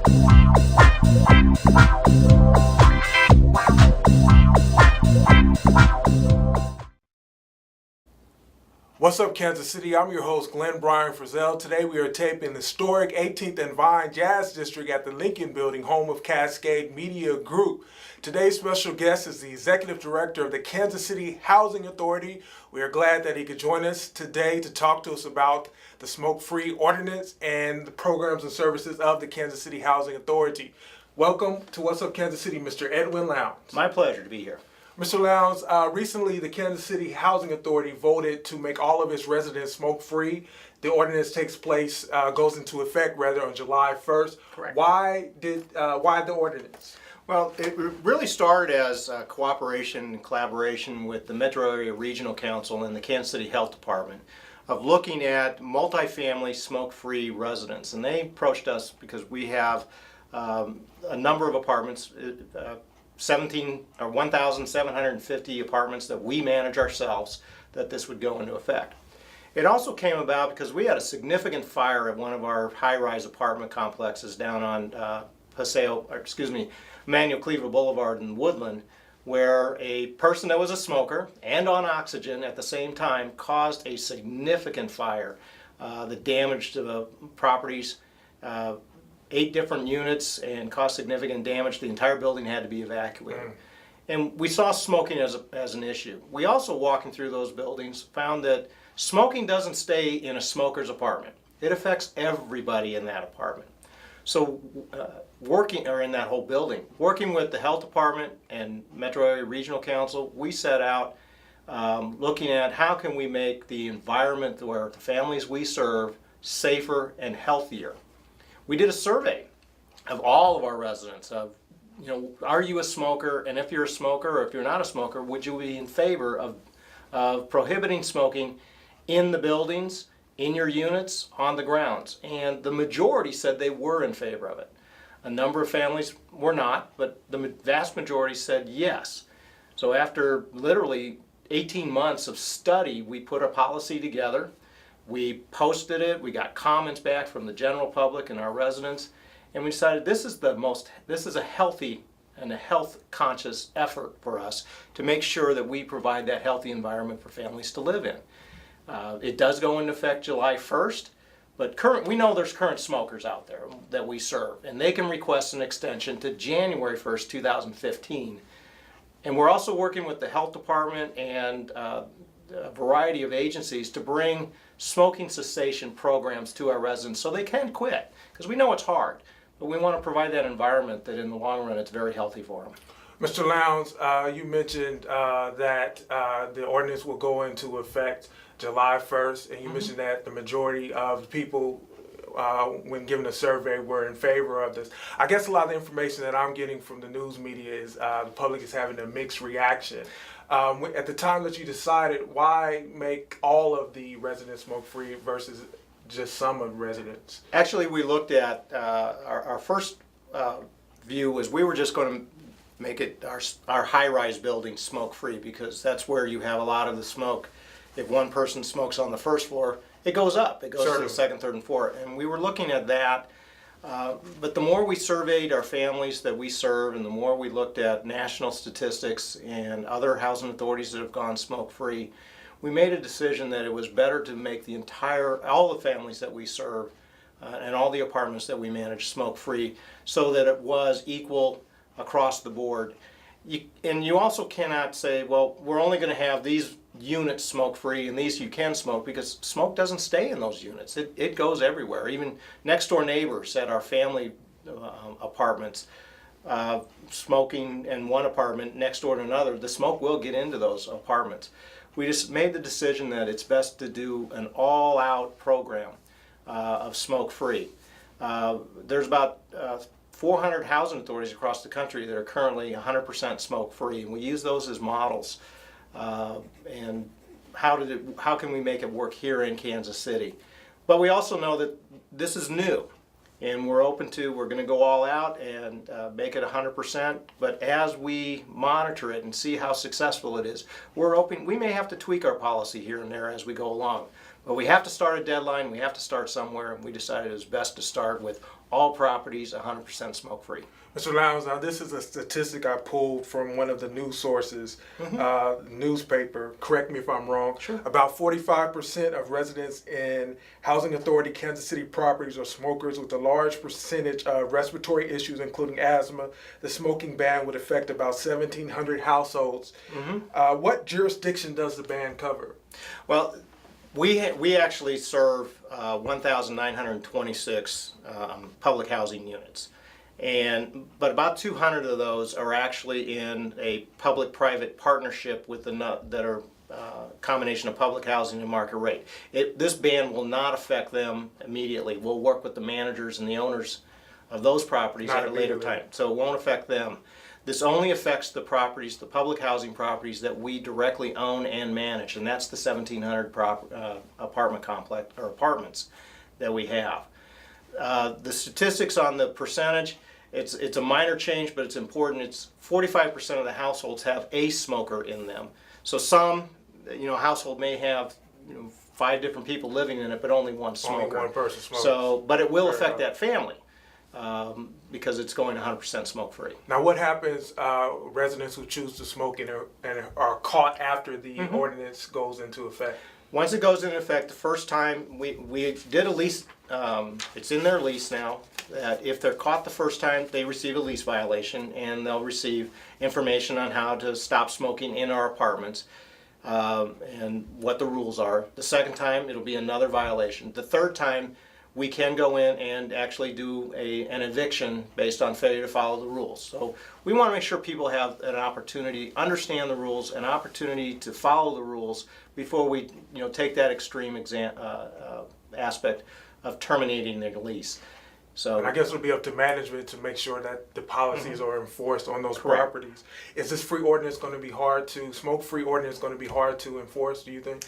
What's up, Kansas City? I'm your host, Glenn Bryan Frizzell. Today we are taping the historic 18th and Vine Jazz District at the Lincoln Building, home of Cascade Media Group. Today's special guest is the Executive Director of the Kansas City Housing Authority. We are glad that he could join us today to talk to us about the Smoke-Free Ordinance and the programs and services of the Kansas City Housing Authority. Welcome to What's Up, Kansas City, Mr. Edwin Lowndes. My pleasure to be here. Mr. Lowndes, recently the Kansas City Housing Authority voted to make all of its residents smoke-free. The ordinance goes into effect on July 1st. Correct. Why the ordinance? Well, it really started as cooperation and collaboration with the Metro Area Regional Council and the Kansas City Health Department of looking at multifamily smoke-free residents. And they approached us because we have a number of apartments, 1,750 apartments that we manage ourselves, that this would go into effect. It also came about because we had a significant fire at one of our high-rise apartment complexes down on Manuel Cleaver Boulevard in Woodland, where a person that was a smoker and on oxygen at the same time caused a significant fire that damaged the properties, 8 different units, and caused significant damage. The entire building had to be evacuated. And we saw smoking as an issue. We also, walking through those buildings, found that smoking doesn't stay in a smoker's apartment. It affects everybody in that apartment. So in that whole building, working with the health department and Metro Area Regional Council, we set out looking at how can we make the environment where the families we serve safer and healthier. We did a survey of all of our residents of, are you a smoker? And if you're a smoker, or if you're not a smoker, would you be in favor of prohibiting smoking in the buildings, in your units, on the grounds? And the majority said they were in favor of it. A number of families were not, but the vast majority said yes. So after literally 18 months of study, we put a policy together. We posted it, we got comments back from the general public and our residents, and we decided this is a healthy and a health-conscious effort for us to make sure that we provide that healthy environment for families to live in. It does go into effect July 1st, but we know there's current smokers out there that we serve, and they can request an extension to January 1st, 2015. And we're also working with the health department and a variety of agencies to bring smoking cessation programs to our residents so they can quit, because we know it's hard, but we want to provide that environment that in the long run it's very healthy for them. Mr. Lowndes, you mentioned that the ordinance will go into effect July 1st, and you mentioned that the majority of people when given a survey were in favor of this. I guess a lot of the information that I'm getting from the news media is the public is having a mixed reaction. At the time that you decided, why make all of the residents smoke-free versus just some of the residents? Actually, we looked at our first view was we were just going to make it our high-rise building smoke-free, because that's where you have a lot of the smoke. If one person smokes on the first floor, it goes up. It goes to the second, third, and fourth. And we were looking at that. But the more we surveyed our families that we serve, and the more we looked at national statistics and other housing authorities that have gone smoke-free, we made a decision that it was better to make all the families that we serve and all the apartments that we manage smoke-free, so that it was equal across the board. And you also cannot say, well, we're only going to have these units smoke-free and these you can smoke, because smoke doesn't stay in those units. It goes everywhere. Even next door neighbors at our family apartments, smoking in one apartment next door to another, the smoke will get into those apartments. We just made the decision that it's best to do an all-out program of smoke-free. There's about 400 housing authorities across the country that are currently 100% smoke-free, and we use those as models. And how can we make it work here in Kansas City? But we also know that this is new, and we're going to go all out and make it 100%. But as we monitor it and see how successful it is, we may have to tweak our policy here and there as we go along. But we have to start a deadline, we have to start somewhere, and we decided it was best to start with all properties 100% smoke-free. Mr. Lowndes, now this is a statistic I pulled from one of the news sources, newspaper, correct me if I'm wrong. Sure. About 45% of residents in Housing Authority Kansas City properties are smokers, with a large percentage of respiratory issues, including asthma. The smoking ban would affect about 1,700 households. What jurisdiction does the ban cover? Well, we actually serve 1,926 public housing units. But about 200 of those are actually in a public-private partnership with that are combination of public housing and market rate. This ban will not affect them immediately. We'll work with the managers and the owners of those properties at a later time, so it won't affect them. This only affects the properties, the public housing properties that we directly own and manage, and that's the 1,700 apartment complex or apartments that we have. The statistics on the percentage, it's a minor change, but it's important. It's 45% of the households have a smoker in them. So some, household may have, 5 different people living in it, but only one smoker. Only one person smokes. So, but it will affect that family because it's going 100% smoke-free. Now, what happens residents who choose to smoke and are caught after the ordinance goes into effect? Once it goes into effect, the first time we did a lease, it's in their lease now, that if they're caught the first time, they receive a lease violation, and they'll receive information on how to stop smoking in our apartments and what the rules are. The second time, it'll be another violation. The third time, we can go in and actually do an eviction based on failure to follow the rules. So we want to make sure people have an opportunity, understand the rules, an opportunity to follow the rules before we take that extreme aspect of terminating their lease. So And I guess it'll be up to management to make sure that the policies are enforced on those Correct. properties. Is this smoke-free ordinance going to be hard to enforce, do you think?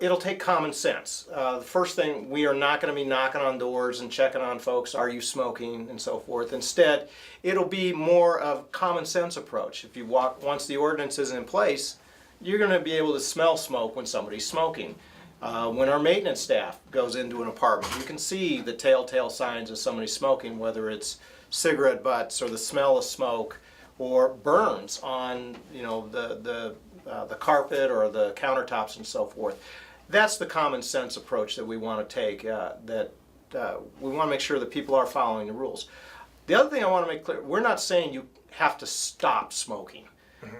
It'll take common sense. The first thing, we are not going to be knocking on doors and checking on folks, are you smoking, and so forth. Instead, it'll be more of common sense approach. If you once the ordinance is in place, you're going to be able to smell smoke when somebody's smoking. When our maintenance staff goes into an apartment, you can see the telltale signs of somebody smoking, whether it's cigarette butts or the smell of smoke or burns on the carpet or the countertops and so forth. That's the common sense approach that we want to take, we want to make sure that people are following the rules. The other thing I want to make clear, we're not saying you have to stop smoking.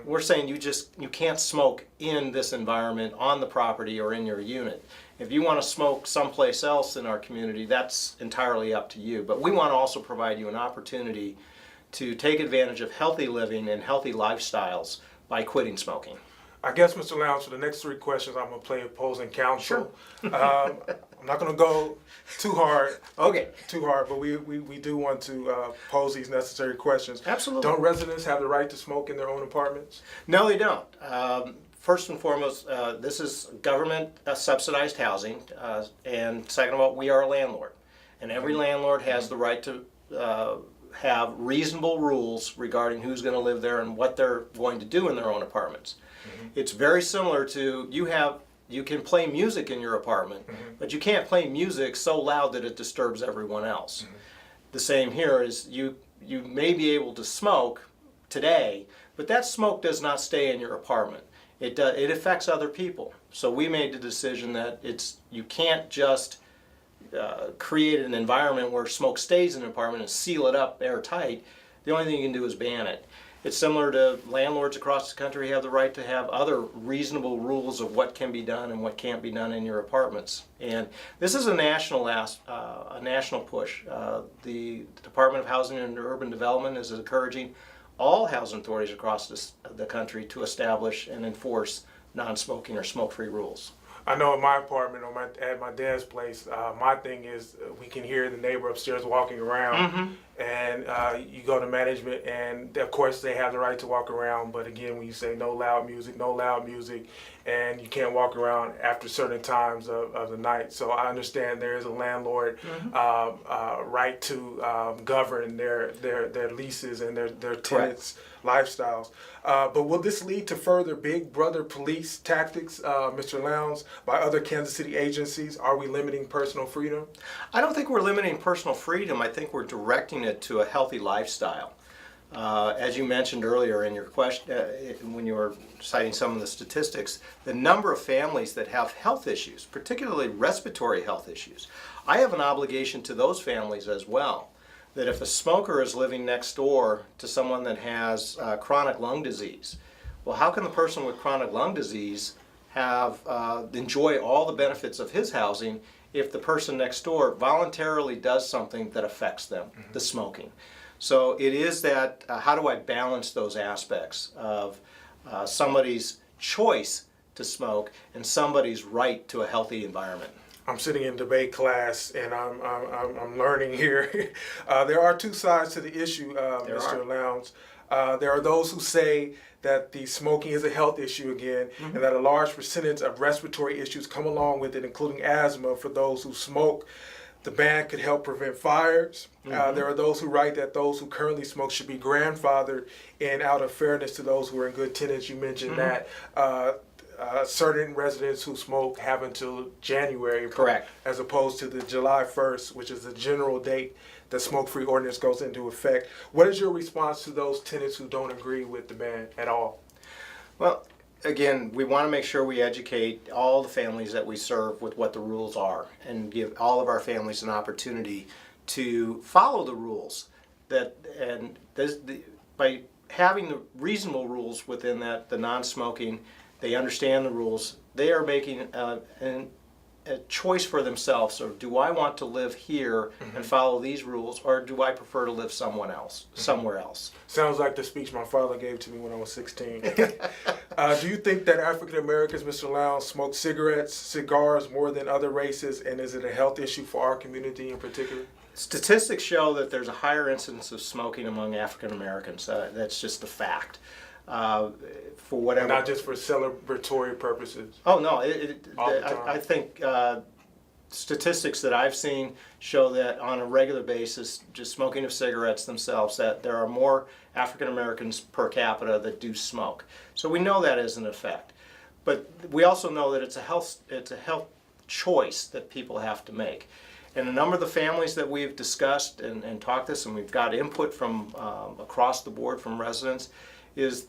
We're saying you can't smoke in this environment, on the property, or in your unit. If you want to smoke someplace else in our community, that's entirely up to you. But we want to also provide you an opportunity to take advantage of healthy living and healthy lifestyles by quitting smoking. I guess, Mr. Lowndes, for the next 3 questions, I'm going to play opposing counsel. Sure. I'm not going to go too hard. Okay. But we do want to pose these necessary questions. Absolutely. Don't residents have the right to smoke in their own apartments? No, they don't. First and foremost, this is government subsidized housing, and second of all, we are a landlord. And every landlord has the right to have reasonable rules regarding who's going to live there and what they're going to do in their own apartments. It's very similar to you can play music in your apartment, but you can't play music so loud that it disturbs everyone else. The same here is you may be able to smoke today, but that smoke does not stay in your apartment. It affects other people. So we made the decision that you can't just create an environment where smoke stays in an apartment and seal it up airtight. The only thing you can do is ban it. It's similar to landlords across the country have the right to have other reasonable rules of what can be done and what can't be done in your apartments. And this is a national push. The Department of Housing and Urban Development is encouraging all housing authorities across the country to establish and enforce non-smoking or smoke-free rules. I know in my apartment at my dad's place, my thing is we can hear the neighbor upstairs walking around, and you go to management, and of course they have the right to walk around, but again, when you say no loud music, and you can't walk around after certain times of the night. So I understand there is a landlord right to govern their leases and their tenants' lifestyles. But will this lead to further big brother police tactics, Mr. Lowndes, by other Kansas City agencies? Are we limiting personal freedom? I don't think we're limiting personal freedom. I think we're directing it to a healthy lifestyle. As you mentioned earlier in your question, when you were citing some of the statistics, the number of families that have health issues, particularly respiratory health issues, I have an obligation to those families as well. That if a smoker is living next door to someone that has chronic lung disease, well, how can the person with chronic lung disease enjoy all the benefits of his housing if the person next door voluntarily does something that affects them, the smoking? So it is that, how do I balance those aspects of somebody's choice to smoke and somebody's right to a healthy environment? I'm sitting in debate class and I'm learning here. There are two sides to the issue, Mr. Lowndes. There are those who say that the smoking is a health issue again, and that a large percentage of respiratory issues come along with it, including asthma for those who smoke. The ban could help prevent fires. There are those who write that those who currently smoke should be grandfathered, and out of fairness to those who are in good tenants, you mentioned that certain residents who smoke have until January, correct, as opposed to the July 1st, which is the general date the smoke-free ordinance goes into effect. What is your response to those tenants who don't agree with the ban at all? Well, again, we want to make sure we educate all the families that we serve with what the rules are and give all of our families an opportunity to follow the rules. By having the reasonable rules within that, the non-smoking, they understand the rules, they are making a choice for themselves. Or do I want to live here and follow these rules, or do I prefer to live somewhere else? Sounds like the speech my father gave to me when I was 16. Do you think that African Americans, Mr. Lowndes, smoke cigarettes, cigars more than other races, and is it a health issue for our community in particular? Statistics show that there's a higher incidence of smoking among African Americans. That's just a fact. For whatever. Not just for celebratory purposes. Oh no, I think statistics that I've seen show that on a regular basis, just smoking of cigarettes themselves, that there are more African Americans per capita that do smoke. So we know that is an effect, but we also know that it's a health choice that people have to make. And a number of the families that we've discussed and talked this, and we've got input from across the board from residents, is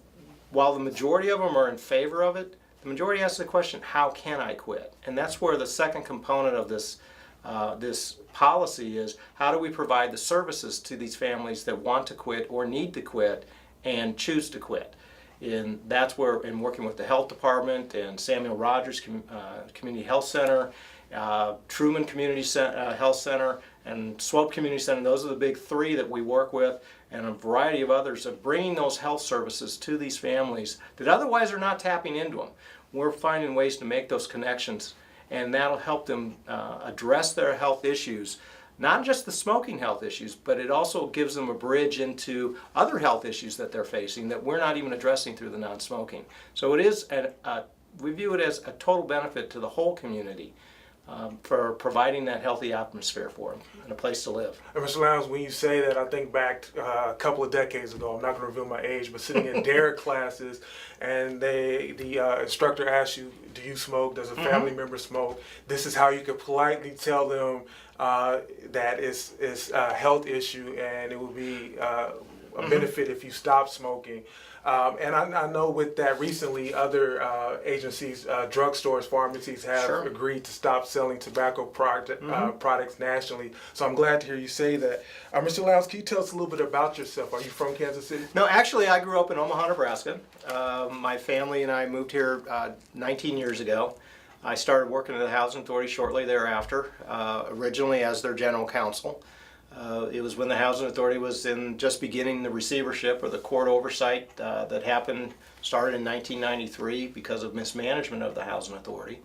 while the majority of them are in favor of it, the majority asks the question, how can I quit? And that's where the second component of this policy is, how do we provide the services to these families that want to quit or need to quit and choose to quit? And that's where, in working with the health department and Samuel Rogers Community Health Center, Truman Community Health Center, and Swope Community Center, those are the big three that we work with, and a variety of others, of bringing those health services to these families that otherwise are not tapping into them. We're finding ways to make those connections, and that'll help them address their health issues, not just the smoking health issues, but it also gives them a bridge into other health issues that they're facing that we're not even addressing through the non-smoking. So it is, we view it as a total benefit to the whole community. For providing that healthy atmosphere for them and a place to live. And Mr. Lowndes, when you say that, I think back a couple of decades ago, I'm not going to reveal my age, but sitting in DARE classes, and the instructor asks you, do you smoke? Does a family member smoke? This is how you could politely tell them that it's a health issue and it will be a benefit if you stop smoking. And I know with that recently, other agencies, drugstores, pharmacies have agreed to stop selling tobacco products nationally. So I'm glad to hear you say that. Mr. Lowndes, can you tell us a little bit about yourself? Are you from Kansas City? No, actually I grew up in Omaha, Nebraska. My family and I moved here 19 years ago. I started working at the Housing Authority shortly thereafter, originally as their general counsel. It was when the Housing Authority was just beginning the receivership or the court oversight that started in 1993 because of mismanagement of the Housing Authority.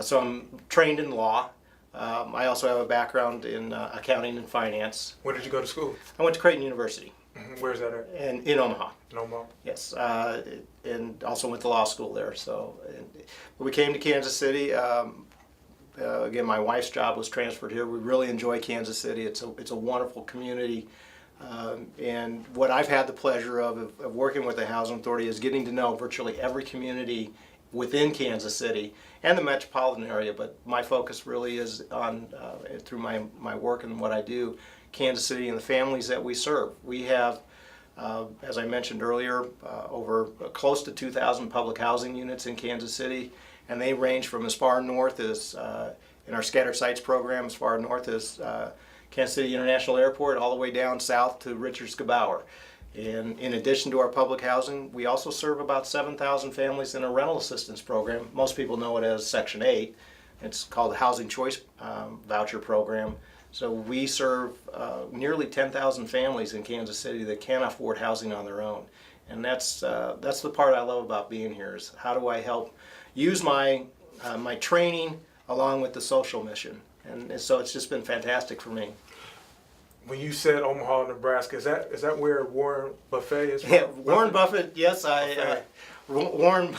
So I'm trained in law. I also have a background in accounting and finance. Where did you go to school? I went to Creighton University Where's that at? in Omaha. No more. Yes, and also went to law school there. So we came to Kansas City. Again, my wife's job was transferred here. We really enjoy Kansas City. It's a wonderful community. And what I've had the pleasure of working with the Housing Authority is getting to know virtually every community within Kansas City and the metropolitan area. But my focus really is on, through my work and what I do, Kansas City and the families that we serve. We have, as I mentioned earlier, over close to 2,000 public housing units in Kansas City, and they range from as far north as, in our Scattered Sites program, as far north as Kansas City International Airport, all the way down south to Richards-Gebaur. And in addition to our public housing, we also serve about 7,000 families in a rental assistance program. Most people know it as Section 8. It's called the Housing Choice Voucher Program. So we serve nearly 10,000 families in Kansas City that can't afford housing on their own. And that's the part I love about being here, is how do I help use my training along with the social mission. And so it's just been fantastic for me. When you said Omaha, Nebraska, is that where Warren Buffett is from? Yeah, Warren Buffett. Yes, Warren.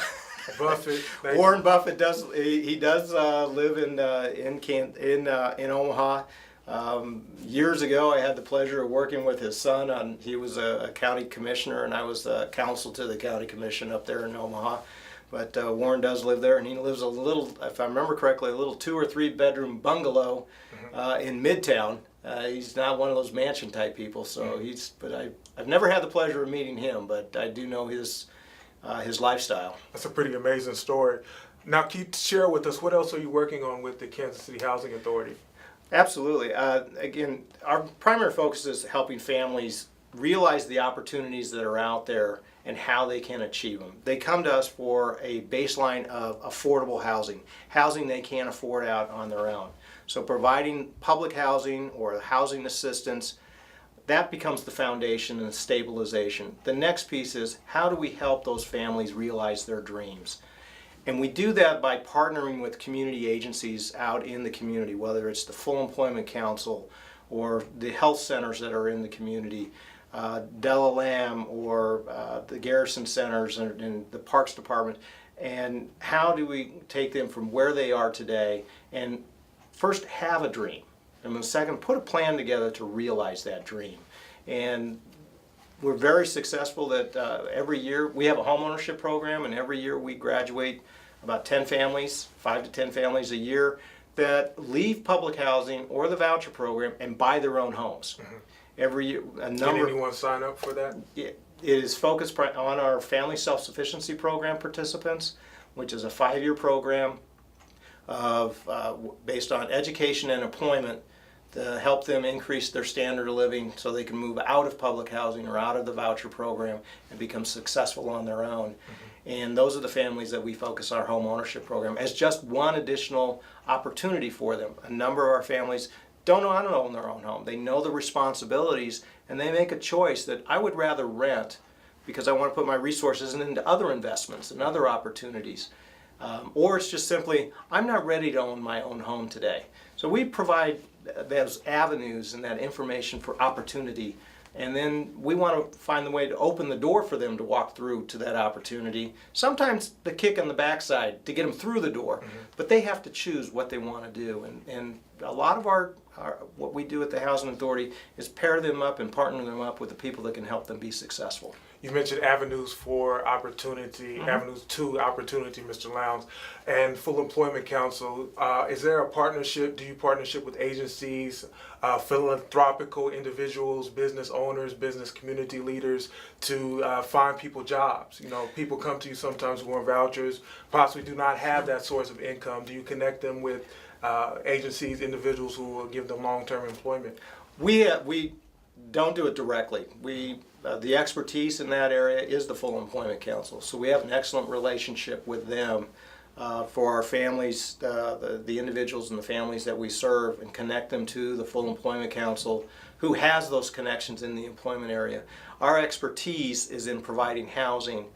Buffett. Warren Buffett does. He does live in Omaha. Years ago, I had the pleasure of working with his son. He was a county commissioner, and I was the counsel to the county commission up there in Omaha. But Warren does live there, and he lives a little, if I remember correctly, a little 2 or 3 bedroom bungalow in Midtown. He's not one of those mansion type people, so I've never had the pleasure of meeting him, but I do know his lifestyle. That's a pretty amazing story. Now, can you share with us, what else are you working on with the Kansas City Housing Authority? Absolutely. Again, our primary focus is helping families realize the opportunities that are out there and how they can achieve them. They come to us for a baseline of affordable housing they can't afford out on their own. So providing public housing or housing assistance, that becomes the foundation and the stabilization. The next piece is, how do we help those families realize their dreams? And we do that by partnering with community agencies out in the community, whether it's the Full Employment Council or the health centers that are in the community, Della Lamb or the Garrison Centers and the Parks Department. And how do we take them from where they are today and first have a dream, and then second, put a plan together to realize that dream. And we're very successful that every year we have a homeownership program, and every year we graduate about 10 families, 5 to 10 families a year that leave public housing or the voucher program and buy their own homes. Every year, Can anyone sign up for that? It is focused on our Family Self-Sufficiency Program participants, which is a 5-year program based on education and employment to help them increase their standard of living so they can move out of public housing or out of the voucher program and become successful on their own. And those are the families that we focus our home ownership program as just one additional opportunity for them. A number of our families don't know how to own their own home. They know the responsibilities, and they make a choice that I would rather rent because I want to put my resources into other investments and other opportunities. Or it's just simply, I'm not ready to own my own home today. So we provide those avenues and that information for opportunity, and then we want to find the way to open the door for them to walk through to that opportunity. Sometimes the kick on the backside to get them through the door, but they have to choose what they want to do. And a lot of our what we do at the Housing Authority is pair them up and partner them up with the people that can help them be successful. You mentioned avenues for opportunity, avenues to opportunity, Mr. Lowndes, and Full Employment Council. Is there a partnership? Do you partnership with agencies, philanthropical individuals, business owners, business community leaders to find people jobs? You know, people come to you sometimes who are vouchers, possibly do not have that source of income. Do you connect them with agencies, individuals who will give them long-term employment? We don't do it directly. The expertise in that area is the Full Employment Council. So we have an excellent relationship with them for our families, the individuals and the families that we serve, and connect them to the Full Employment Council, who has those connections in the employment area. Our expertise is in providing housing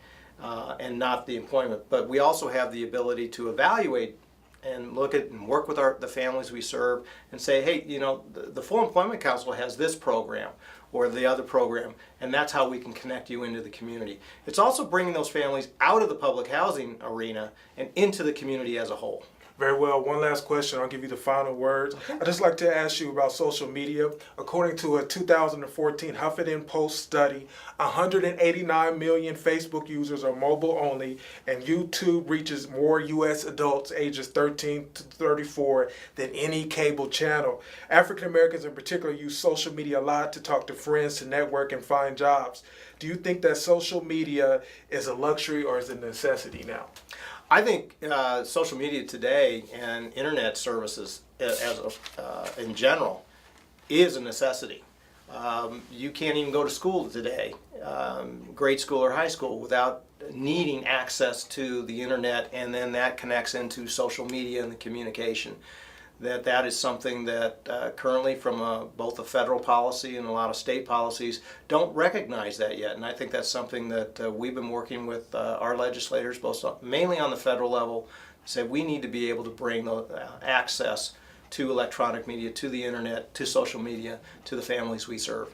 and not the employment, but we also have the ability to evaluate and look at and work with the families we serve and say, hey, you know, the Full Employment Council has this program or the other program, and that's how we can connect you into the community. It's also bringing those families out of the public housing arena and into the community as a whole. Very well. One last question. I'll give you the final words. Okay. I'd just like to ask you about social media. According to a 2014 Huffington Post study, 189 million Facebook users are mobile only, and YouTube reaches more U.S. adults ages 13 to 34 than any cable channel. African Americans in particular use social media a lot to talk to friends, to network, and find jobs. Do you think that social media is a luxury or is it a necessity now? I think social media today and internet services in general is a necessity. You can't even go to school today, grade school or high school, without needing access to the internet, and then that connects into social media and the communication. That is something that currently from both a federal policy and a lot of state policies don't recognize that yet, and I think that's something that we've been working with our legislators, mainly on the federal level, to say we need to be able to bring access to electronic media, to the internet, to social media, to the families we serve.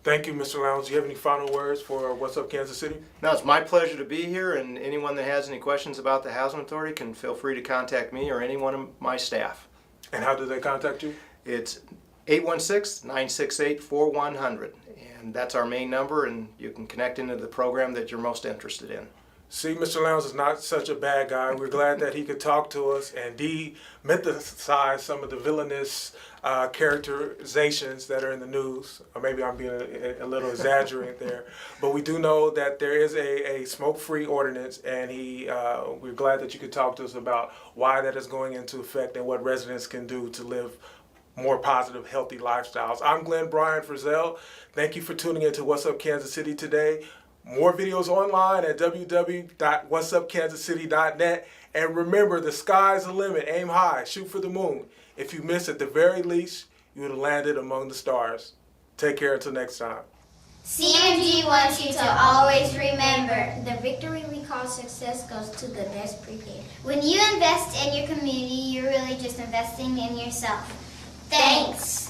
Thank you, Mr. Lowndes. Do you have any final words for What's Up Kansas City? No, it's my pleasure to be here, and anyone that has any questions about the Housing Authority can feel free to contact me or any one of my staff. And how do they contact you? It's 816-968-4100, and that's our main number, and you can connect into the program that you're most interested in. See, Mr. Lowndes is not such a bad guy. We're glad that he could talk to us and demythicize some of the villainous characterizations that are in the news. Or maybe I'm being a little exaggerating there. But we do know that there is a smoke-free ordinance, and we're glad that you could talk to us about why that is going into effect and what residents can do to live more positive, healthy lifestyles. I'm Glenn Bryant Frizzell. Thank you for tuning in to What's Up Kansas City today. More videos online at www.whatsupkansascity.net. And remember, the sky's the limit. Aim high, shoot for the moon. If you miss, at the very least, you would have landed among the stars. Take care until next time. CMG wants you to always remember, the victory we call success goes to the best prepared. When you invest in your community, you're really just investing in yourself. Thanks.